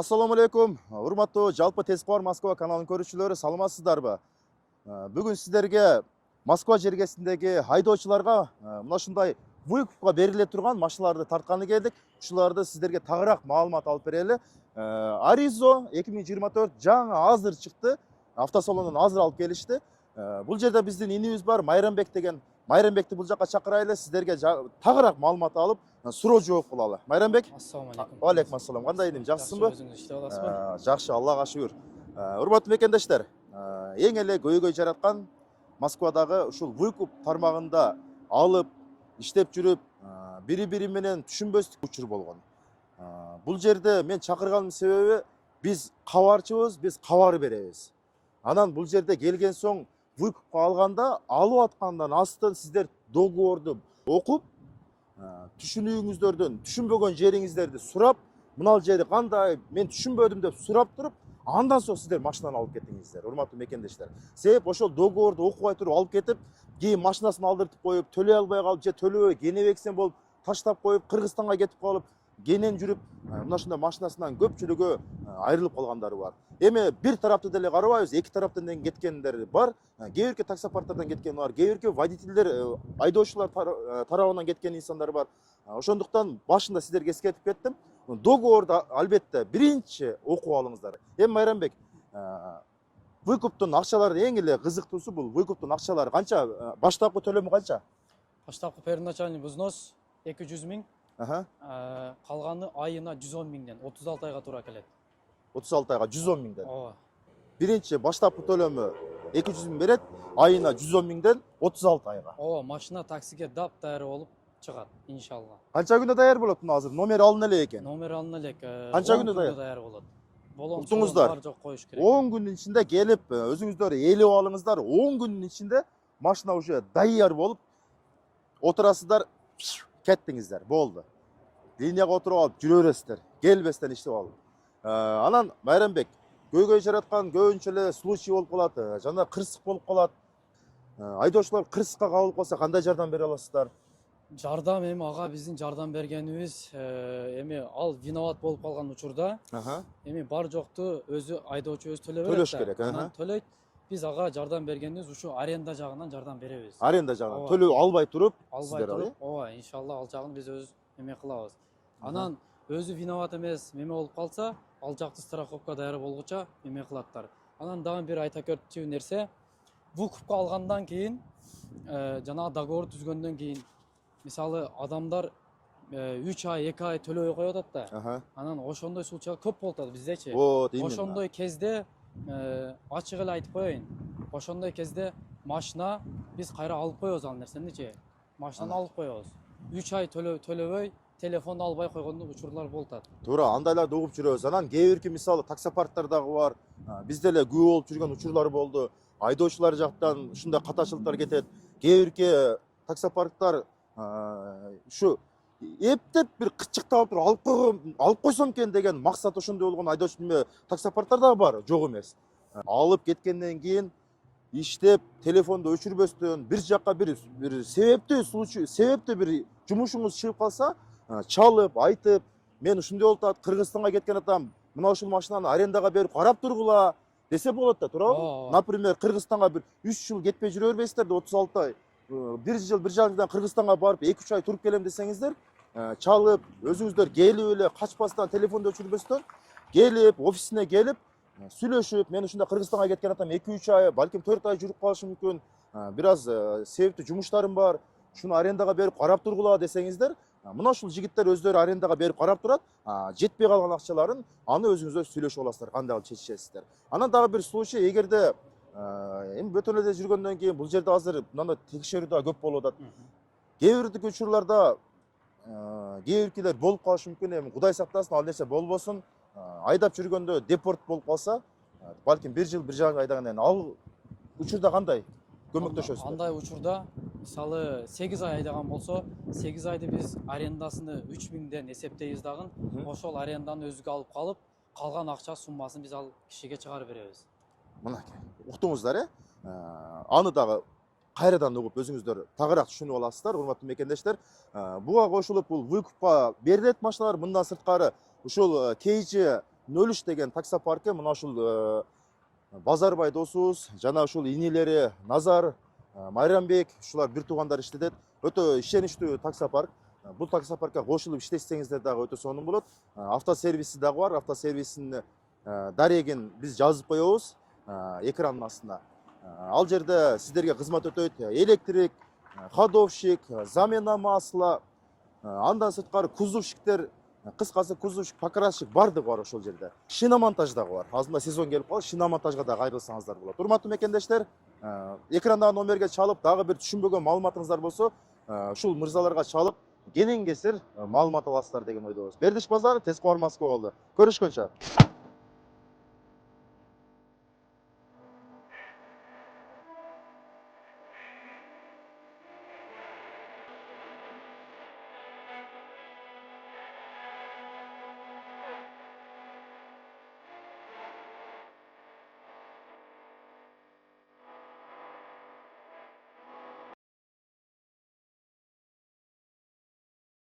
Assalamu алейкум. Урматтуу жалпы Тескуар Москва каналын көрүүчүлөрү, саламатсыздарбы? Бүгүн сиздерге Москва жергесиндеги айдоочуларга мына ушундай выкупка бериле турган машиналарды тартканы келдик. Ушуларды сиздерге тагыраак маалымат алып берели. Аризо 2024 жаңы азыр чыкты. Автосалондон азыр алып келишти. Бул жерде биздин инибиз бар, Майрамбек деген. Майрамбекти бул жака чакырайлы, сиздерге тагыраак маалымат алып, суроо жооп кылалы. Майрамбек? Ассаламу алейкум. Алейкум ассалам. Кандай эдиң? Жакшысыңбы? Өзүңүз иштеп аласызбы? Жакшы, Аллага шүгүр. Урматтуу мекендештер, эң эле көйгөй жараткан Москвадагы ушул выкуп тармагында алып, иштеп жүрүп, бири-бири менен түшүнбөстүк учур болгон. Бул жерде мен чакырганымдын себеби биз кабарчыбыз, биз кабар беребиз. Анан бул жерде келген соң выкупка алганда, алып аткандан астын сиздер договорду окуп, түшүнүүңүздөрдөн, түшүнбөгөн жериңиздерди сурап, мына жери кандай, мен түшүнбөдүм деп сурап туруп, андан соң сиздер машинаны алып кетиңиздер, урматтуу мекендештер. Себеп ошол договорду окубай туруп алып кетип, кийин машинасын алдыртып коюп, төлөй албай калып, же төлөбөй кенебексен болуп таштап коюп, Кыргызстанга кетип калып, кенен жүрүп, мына ушундай машинасынан көпчүлүгү айрылып калгандары бар. Эми бир тарапты деле карабайбыз, эки тараптан кеткендер бар. Кээ бирки таксопарктардан кеткен бар, кээ бирки водительдер, айдоочулар тарабынан кеткен инсандар бар. Ошондуктан башында сиздерге эскертип кеттим. Договорду албетте биринчи окуп алыңыздар. Эми Майрамбек, выкуптун акчалары эң эле кызыктуусу бул выкуптун акчалары канча? Баштапкы төлөмү канча? Баштапкы первоначальный взнос 200 миң, Аха. калганы айына 110 миңден 36 айга туура келет. 36 айга 110 миңден. Ооба. Биринчи баштапкы төлөмү 200 миң берет, айына 110 миңден 36 айга. Ооба, машина таксиге дап даяр болуп чыгат, иншалла. Канча күндө даяр болот мына азыр? Номер алына эле экен. Номер алына элек. Канча күндө даяр болот? Уктуңуздар. Бар жок коюш керек. 10 күндүн ичинде келип, өзүңүздөр ээлеп алыңыздар. 10 күндүн ичинде машина уже даяр болуп, отурасыздар, кеттиңиздер, болду. Линияга отуруп алып жүрө бересиздер, келбестен иштеп алып. Анан Майрамбек, көйгөй жараткан көбүнчө эле случай болуп калат, жана кырсык болуп калат. Айдоочулар кырсыкка кабылып калса кандай жардам бере аласыздар? Жардам эми ага биздин жардам бергенибиз, эми ал виноват болуп калган учурда, эми бар жокту өзү айдоочу өзү төлөп берет. Төлөш керек, Анан төлөйт. Биз ага жардам бергенибиз ушу аренда жагынан жардам беребиз. Аренда жагынан төлөп албай туруп, сиздер ооба, иншалла ал жагын биз өз эме кылабыз. Анан өзү виноват эмес, эме болуп калса, ал жакты страховка даяр болгуча эме кылаттар. Анан дагы бир айта кетчү нерсе, выкупка алгандан кийин, жана договор түзгөндөн кийин, мисалы адамдар 3 ай, 2 ай төлөбөй коюп атат да. Анан ошондой случайлар көп болуп атат биздечи. Ошондой кезде ачык эле айтып коеюн. Ошондой кезде машина биз кайра алып коебуз ал нерсеничи. Машинаны алып коебуз. 3 ай төлөбөй, телефон албай койгон учурлар болуп атат. Туура, андайларды угуп жүрөбүз. Анан кээ бирки мисалы таксопарктар дагы бар. Бизде эле күбө болуп жүргөн учурлар болду. Айдоочулар жактан ушундай катачылыктар кетет. Кээ бирки таксопарктар ушу эптеп бир кычык таап туруп алып койсом экен деген максат ошондой болгон айдоочу таксопарктар дагы бар, жок эмес. Алып кеткенден кийин иштеп, телефонду өчүрбөстөн, бир жакка бир себептүү бир жумушуңуз чыгып калса, чалып, айтып, мен ушундай болуп атат, Кыргызстанга кеткен атам, мына ушул машинаны арендага берип карап тургула десе болот да, туурабы? Например, Кыргызстанга бир 3 жыл кетпей жүрө бербейсиздер да, 36 ай. 1 жыл, 1 жарым жылдан Кыргызстанга барып 2-3 ай туруп келем десеңиздер, чалып, өзүңүздөр келип эле качпастан, телефонду өчүрбөстөн, келип, офисине келип, сүйлөшүп, мен ушунда Кыргызстанга кеткен атам 2-3 ай, балким 4 ай жүрүп калышым мүмкүн, бир аз себептүү жумуштарым бар, шуну арендага берип карап тургула десеңиздер, мына ушул жигиттер өздөрү арендага берип карап турат, жетпей калган акчаларын аны өзүңүздөр сүйлөшүп аласыздар, кандай кылып чечишесиздер. Анан дагы бир случай, эгерде эми бөтөнөдө жүргөндөн кийин бул жерде азыр мындай текшерүү да көп болуп атат. Кээ бирдики учурларда кээ биркилер болуп калышы мүмкүн, эми Кудай сактасын, ал нерсе болбосун. Айдап жүргөндө депорт болуп калса, балким 1 жыл, 1 жарым айдан кийин ал учурда кандай көмөктөшөсүздөр? Андай учурда, мисалы 8 ай айдаган болсо, 8 айды биз арендасыны 3 миңден эсептейбиз дагы, ошол аренданы өзүгө алып калып, калган акча суммасын биз ал кишиге чыгарып беребиз. Мынакей, уктуңуздар, аны дагы кайрадан угуп өзүңүздөр тагыраак түшүнүп аласыздар, урматтуу мекендештер. Буга кошулуп бул выкупка берилет машиналар, мындан сырткары ушул KG 03 деген таксопаркке мына ушул Базарбай досубуз жана ушул инелери Назар, Майрамбек ушулар бир туугандар иштетет. Өтө ишеничтүү таксопарк. Бул таксопаркка кошулуп иштесеңиздер дагы өтө сонун болот. Автосервиси дагы бар. Автосервисинин дарегин биз жазып коебуз экранын астына. Ал жерде сиздерге кызмат өтөйт. Электрик, ходовщик, замена масла, андан сырткары кузовщиктер, кыскасы кузовщик, покрасчик бардыгы бар ошол жерде. Шиномонтаж дагы бар. Азырында сезон келип калды, шиномонтажга дагы кайрылсаңыздар болот. Урматтуу мекендештер, экрандагы номерге чалып, дагы бир түшүнбөгөн маалыматыңыздар болсо, ушул мырзаларга чалып, кенен кесир маалымат аласыздар деген ойдобуз. Бердиш базары тез кубармаска болду. Көрүшкөнчө.